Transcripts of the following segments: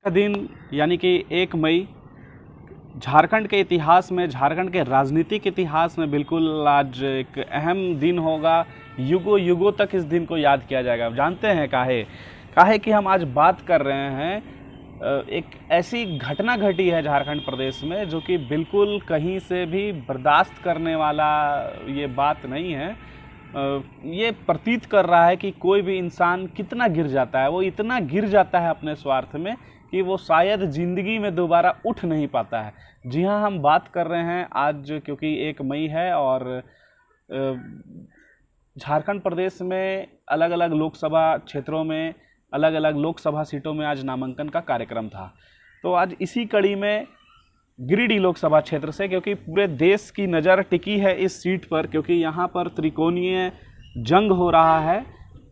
का दिन यानी कि 1 मई झारखंड के इतिहास में, झारखंड के राजनीतिक इतिहास में बिल्कुल आज एक अहम दिन होगा। युगों युगों तक इस दिन को याद किया जाएगा। जानते हैं काहे काहे कि हम आज बात कर रहे हैं एक ऐसी घटना घटी है झारखंड प्रदेश में जो कि बिल्कुल कहीं से भी बर्दाश्त करने वाला ये बात नहीं है। ये प्रतीत कर रहा है कि कोई भी इंसान कितना गिर जाता है, वो इतना गिर जाता है अपने स्वार्थ में कि वो शायद ज़िंदगी में दोबारा उठ नहीं पाता है। जी हाँ, हम बात कर रहे हैं आज, क्योंकि 1 मई है और झारखंड प्रदेश में अलग अलग लोकसभा क्षेत्रों में, अलग अलग लोकसभा सीटों में आज नामांकन का कार्यक्रम था। तो आज इसी कड़ी में गिरिडीह लोकसभा क्षेत्र से, क्योंकि पूरे देश की नज़र टिकी है इस सीट पर, क्योंकि यहाँ पर त्रिकोणीय जंग हो रहा है।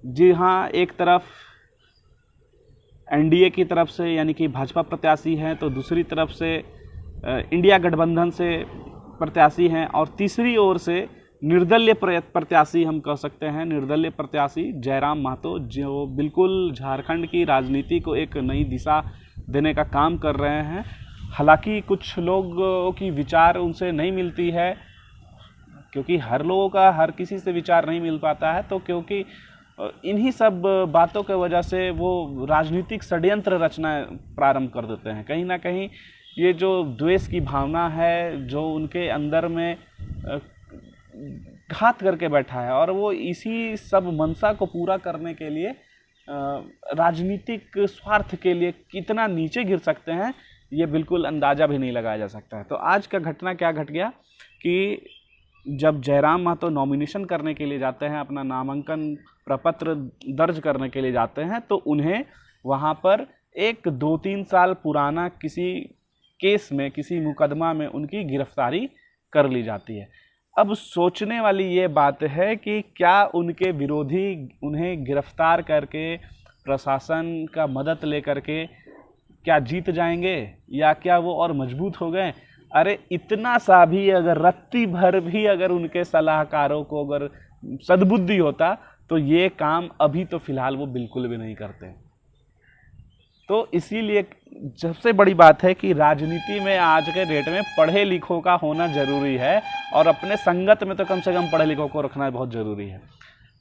जी हाँ, एक तरफ एनडीए की तरफ से यानी कि भाजपा प्रत्याशी हैं, तो दूसरी तरफ से इंडिया गठबंधन से प्रत्याशी हैं, और तीसरी ओर से निर्दलीय प्रत्याशी, हम कह सकते हैं निर्दलीय प्रत्याशी जयराम महतो, जो बिल्कुल झारखंड की राजनीति को एक नई दिशा देने का काम कर रहे हैं। हालांकि कुछ लोगों की विचार उनसे नहीं मिलती है, क्योंकि हर लोगों का हर किसी से विचार नहीं मिल पाता है, तो क्योंकि इन्हीं सब बातों की वजह से वो राजनीतिक षड्यंत्र रचना प्रारंभ कर देते हैं। कहीं ना कहीं ये जो द्वेष की भावना है जो उनके अंदर में घात करके बैठा है, और वो इसी सब मंशा को पूरा करने के लिए राजनीतिक स्वार्थ के लिए कितना नीचे गिर सकते हैं, ये बिल्कुल अंदाज़ा भी नहीं लगाया जा सकता है। तो आज का घटना क्या घट गया कि जब जयराम महतो नॉमिनेशन करने के लिए जाते हैं, अपना नामांकन प्रपत्र दर्ज करने के लिए जाते हैं, तो उन्हें वहाँ पर एक 2-3 साल पुराना किसी केस में, किसी मुकदमा में उनकी गिरफ्तारी कर ली जाती है। अब सोचने वाली ये बात है कि क्या उनके विरोधी उन्हें गिरफ्तार करके प्रशासन का मदद लेकर के क्या जीत जाएंगे, या क्या वो और मजबूत हो गए? अरे इतना सा भी अगर रत्ती भर भी अगर उनके सलाहकारों को अगर सद्बुद्धि होता तो ये काम अभी तो फिलहाल वो बिल्कुल भी नहीं करते। तो इसीलिए सबसे बड़ी बात है कि राजनीति में आज के डेट में पढ़े लिखों का होना ज़रूरी है, और अपने संगत में तो कम से कम पढ़े लिखों को रखना बहुत ज़रूरी है।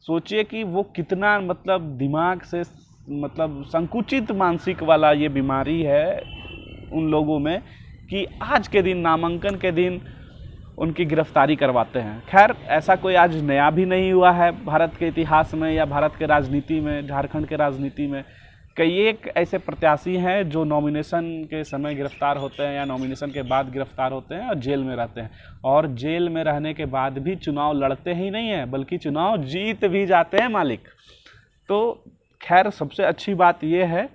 सोचिए कि वो कितना दिमाग से संकुचित मानसिक वाला ये बीमारी है उन लोगों में कि आज के दिन, नामांकन के दिन उनकी गिरफ्तारी करवाते हैं। खैर, ऐसा कोई आज नया भी नहीं हुआ है भारत के इतिहास में या भारत के राजनीति में, झारखंड के राजनीति में। कई एक ऐसे प्रत्याशी हैं जो नॉमिनेशन के समय गिरफ्तार होते हैं या नॉमिनेशन के बाद गिरफ्तार होते हैं और जेल में रहते हैं, और जेल में रहने के बाद भी चुनाव लड़ते ही नहीं हैं, बल्कि चुनाव जीत भी जाते हैं मालिक। तो खैर, सबसे अच्छी बात यह है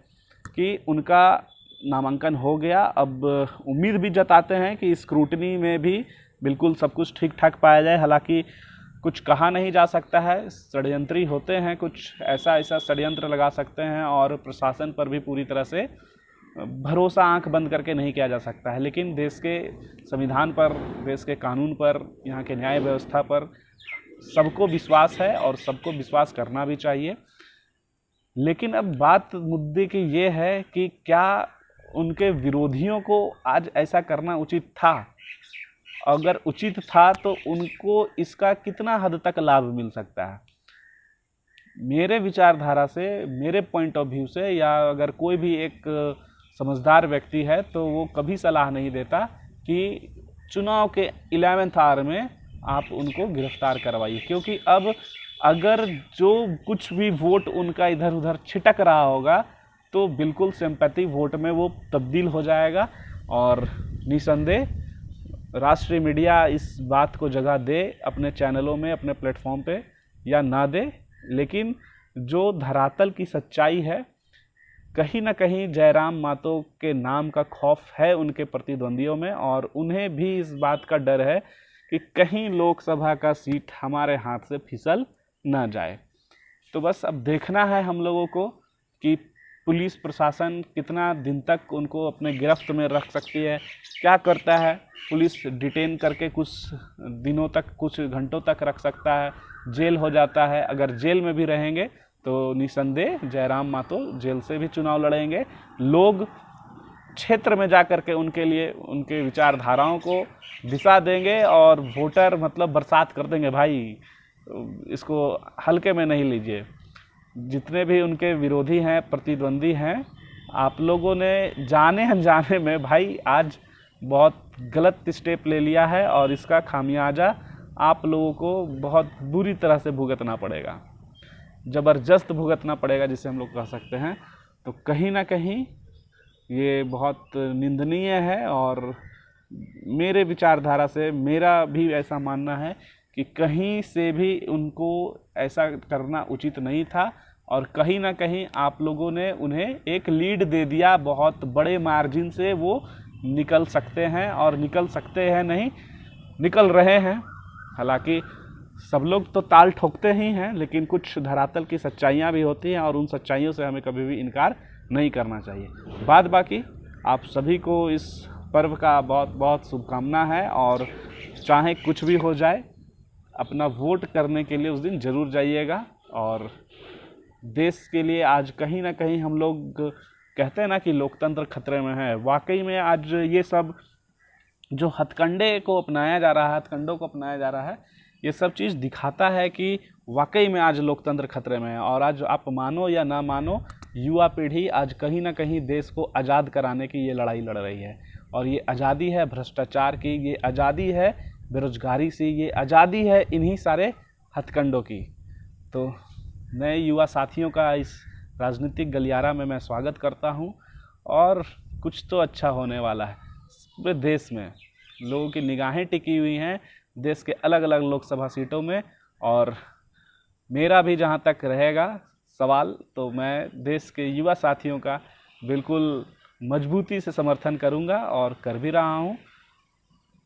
कि उनका नामांकन हो गया। अब उम्मीद भी जताते हैं कि स्क्रूटनी में भी बिल्कुल सब कुछ ठीक ठाक पाया जाए। हालांकि कुछ कहा नहीं जा सकता है, षड्यंत्री होते हैं, कुछ ऐसा षड्यंत्र लगा सकते हैं, और प्रशासन पर भी पूरी तरह से भरोसा आंख बंद करके नहीं किया जा सकता है। लेकिन देश के संविधान पर, देश के कानून पर, यहाँ के न्याय व्यवस्था पर सबको विश्वास है, और सबको विश्वास करना भी चाहिए। लेकिन अब बात मुद्दे की ये है कि क्या उनके विरोधियों को आज ऐसा करना उचित था? अगर उचित था तो उनको इसका कितना हद तक लाभ मिल सकता है? मेरे विचारधारा से, मेरे पॉइंट ऑफ व्यू से, या अगर कोई भी एक समझदार व्यक्ति है तो वो कभी सलाह नहीं देता कि चुनाव के 11वें आवर में आप उनको गिरफ्तार करवाइए, क्योंकि अब अगर जो कुछ भी वोट उनका इधर उधर छिटक रहा होगा तो बिल्कुल सिंपैथी वोट में वो तब्दील हो जाएगा। और निसंदेह राष्ट्रीय मीडिया इस बात को जगह दे अपने चैनलों में, अपने प्लेटफॉर्म पे, या ना दे, लेकिन जो धरातल की सच्चाई है, कहीं ना कहीं जयराम महतो के नाम का खौफ है उनके प्रतिद्वंदियों में, और उन्हें भी इस बात का डर है कि कहीं लोकसभा का सीट हमारे हाथ से फिसल ना जाए। तो बस अब देखना है हम लोगों को कि पुलिस प्रशासन कितना दिन तक उनको अपने गिरफ्त में रख सकती है, क्या करता है। पुलिस डिटेन करके कुछ दिनों तक, कुछ घंटों तक रख सकता है, जेल हो जाता है। अगर जेल में भी रहेंगे तो निसंदेह जयराम महतो जेल से भी चुनाव लड़ेंगे। लोग क्षेत्र में जा कर के उनके लिए उनके विचारधाराओं को दिशा देंगे और वोटर मतलब बरसात कर देंगे। भाई इसको हल्के में नहीं लीजिए। जितने भी उनके विरोधी हैं, प्रतिद्वंदी हैं, आप लोगों ने जाने अनजाने में भाई आज बहुत गलत स्टेप ले लिया है और इसका खामियाजा आप लोगों को बहुत बुरी तरह से भुगतना पड़ेगा, ज़बरदस्त भुगतना पड़ेगा जिसे हम लोग कह सकते हैं। तो कहीं ना कहीं ये बहुत निंदनीय है और मेरे विचारधारा से मेरा भी ऐसा मानना है कि कहीं से भी उनको ऐसा करना उचित नहीं था और कहीं ना कहीं आप लोगों ने उन्हें एक लीड दे दिया, बहुत बड़े मार्जिन से वो निकल सकते हैं और निकल सकते हैं नहीं, निकल रहे हैं। हालांकि सब लोग तो ताल ठोकते ही हैं, लेकिन कुछ धरातल की सच्चाइयाँ भी होती हैं और उन सच्चाइयों से हमें कभी भी इनकार नहीं करना चाहिए। बाद बाकी आप सभी को इस पर्व का बहुत बहुत शुभकामना है और चाहे कुछ भी हो जाए अपना वोट करने के लिए उस दिन ज़रूर जाइएगा। और देश के लिए आज कहीं ना कहीं हम लोग कहते हैं ना कि लोकतंत्र खतरे में है। वाकई में आज ये सब जो हथकंडे को अपनाया जा रहा है, हथकंडों को अपनाया जा रहा है, ये सब चीज़ दिखाता है कि वाकई में आज लोकतंत्र खतरे में है। और आज आप मानो या ना मानो, युवा पीढ़ी आज कहीं ना कहीं देश को आज़ाद कराने की ये लड़ाई लड़ रही है। और ये आज़ादी है भ्रष्टाचार की, ये आज़ादी है बेरोजगारी से, ये आज़ादी है इन्हीं सारे हथकंडों की। तो नए युवा साथियों का इस राजनीतिक गलियारा में मैं स्वागत करता हूं और कुछ तो अच्छा होने वाला है। पूरे देश में लोगों की निगाहें टिकी हुई हैं देश के अलग अलग लोकसभा सीटों में और मेरा भी जहां तक रहेगा सवाल, तो मैं देश के युवा साथियों का बिल्कुल मजबूती से समर्थन करूंगा और कर भी रहा हूं।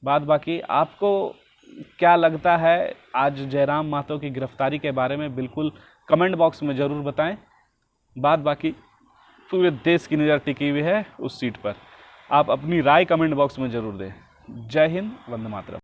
बाद बाकी आपको क्या लगता है आज जयराम महतो की गिरफ्तारी के बारे में, बिल्कुल कमेंट बॉक्स में ज़रूर बताएं। बाद बाकी पूरे देश की नज़र टिकी हुई है उस सीट पर, आप अपनी राय कमेंट बॉक्स में ज़रूर दें। जय हिंद, वंदे मातरम।